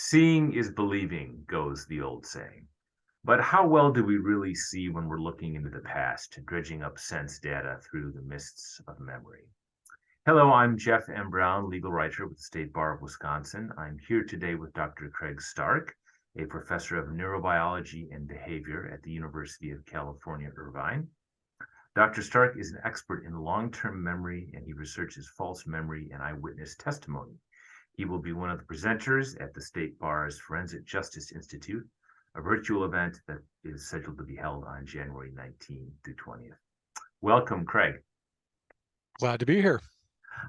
Seeing is believing, goes the old saying. But how well do we really see when we're looking into the past, dredging up sense data through the mists of memory? Hello, I'm Jeff M. Brown, legal writer with the State Bar of Wisconsin. I'm here today with Dr. Craig Stark, a professor of neurobiology and behavior at the University of California, Irvine. Dr. Stark is an expert in long-term memory, and he researches false memory and eyewitness testimony. He will be one of the presenters at the State Bar's Forensic Justice Institute, a virtual event that is scheduled to be held on January 19th through 20th. Welcome, Craig. Glad to be here.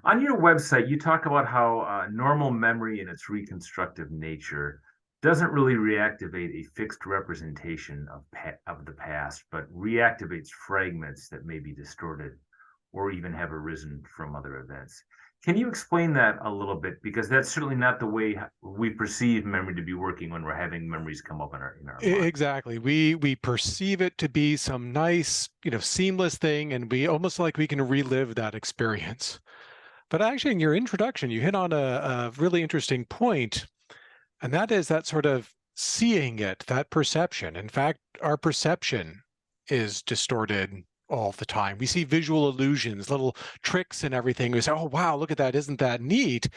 On your website, you talk about how normal memory in its reconstructive nature doesn't really reactivate a fixed representation of the past, but reactivates fragments that may be distorted or even have arisen from other events. Can you explain that a little bit? Because that's certainly not the way we perceive memory to be working when we're having memories come up in our mind. Exactly. We perceive it to be some nice, seamless thing, and we almost like we can relive that experience. But actually, in your introduction, you hit on a really interesting point, and that is that sort of seeing it, that perception. In fact, our perception is distorted all the time. We see visual illusions, little tricks and everything. We say, oh, wow, look at that. Isn't that neat?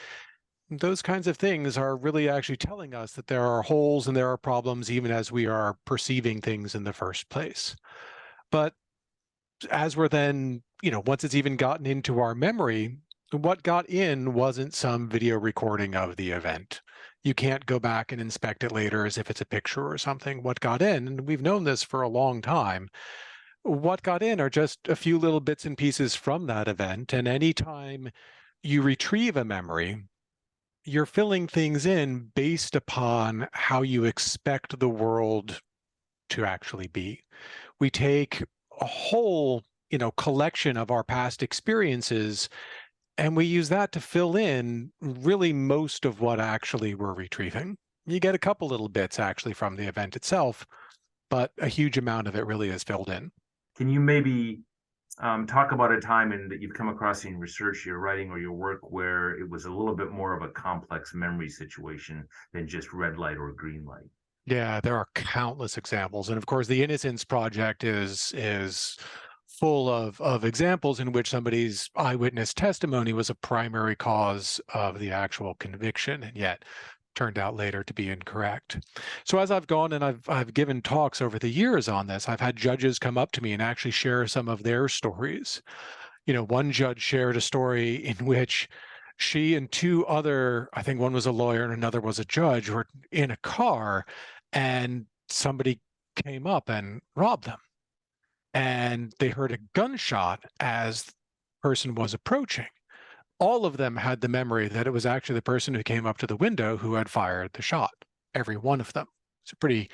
Those kinds of things are really actually telling us that there are holes and there are problems even as we are perceiving things in the first place. But as we're then, once it's even gotten into our memory, what got in wasn't some video recording of the event. You can't go back and inspect it later as if it's a picture or something. What got in, and we've known this for a long time, what got in are just a few little bits and pieces from that event. And anytime you retrieve a memory, you're filling things in based upon how you expect the world to actually be. We take a whole, collection of our past experiences, and we use that to fill in really most of what actually we're retrieving. You get a couple little bits actually from the event itself, but a huge amount of it really is filled in. Can you maybe talk about a time that you've come across in research, your writing, or your work where it was a little bit more of a complex memory situation than just red light or green light? Yeah, there are countless examples. And of course, the Innocence Project is full of examples in which somebody's eyewitness testimony was a primary cause of the actual conviction, and yet turned out later to be incorrect. So as I've gone and I've given talks over the years on this, I've had judges come up to me and actually share some of their stories. One judge shared a story in which she and two other, I think one was a lawyer and another was a judge, were in a car and somebody came up and robbed them. And they heard a gunshot as the person was approaching. All of them had the memory that it was actually the person who came up to the window who had fired the shot, every one of them. It's a pretty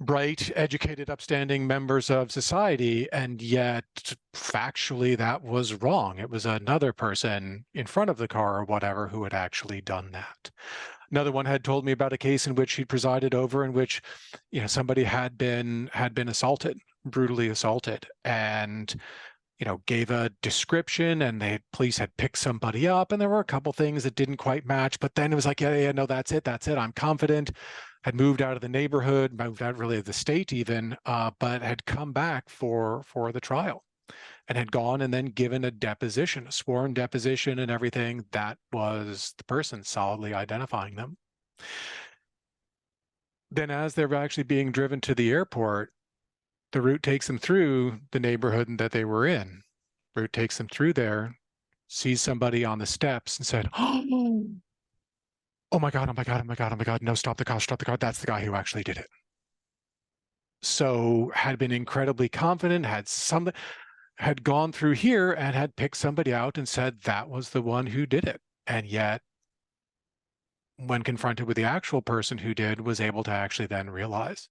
bright, educated, upstanding members of society, and yet factually that was wrong. It was another person in front of the car or whatever who had actually done that. Another one had told me about a case in which he presided over, in which somebody had been assaulted, brutally assaulted, and gave a description, and the police had picked somebody up, and there were a couple things that didn't quite match, but then it was like, yeah, no, that's it, I'm confident. Had moved out of the neighborhood, moved out really of the state even, but had come back for the trial and had gone and then given a deposition, a sworn deposition and everything. That was the person, solidly identifying them. Then as they're actually being driven to the airport, the route takes them through the neighborhood that they were in. Route takes them through there, sees somebody on the steps and said, oh my God, oh my God, oh my God, oh my God, no, stop the car, that's the guy who actually did it. So had been incredibly confident, had gone through here and had picked somebody out and said that was the one who did it. And yet, when confronted with the actual person who did, was able to actually then realize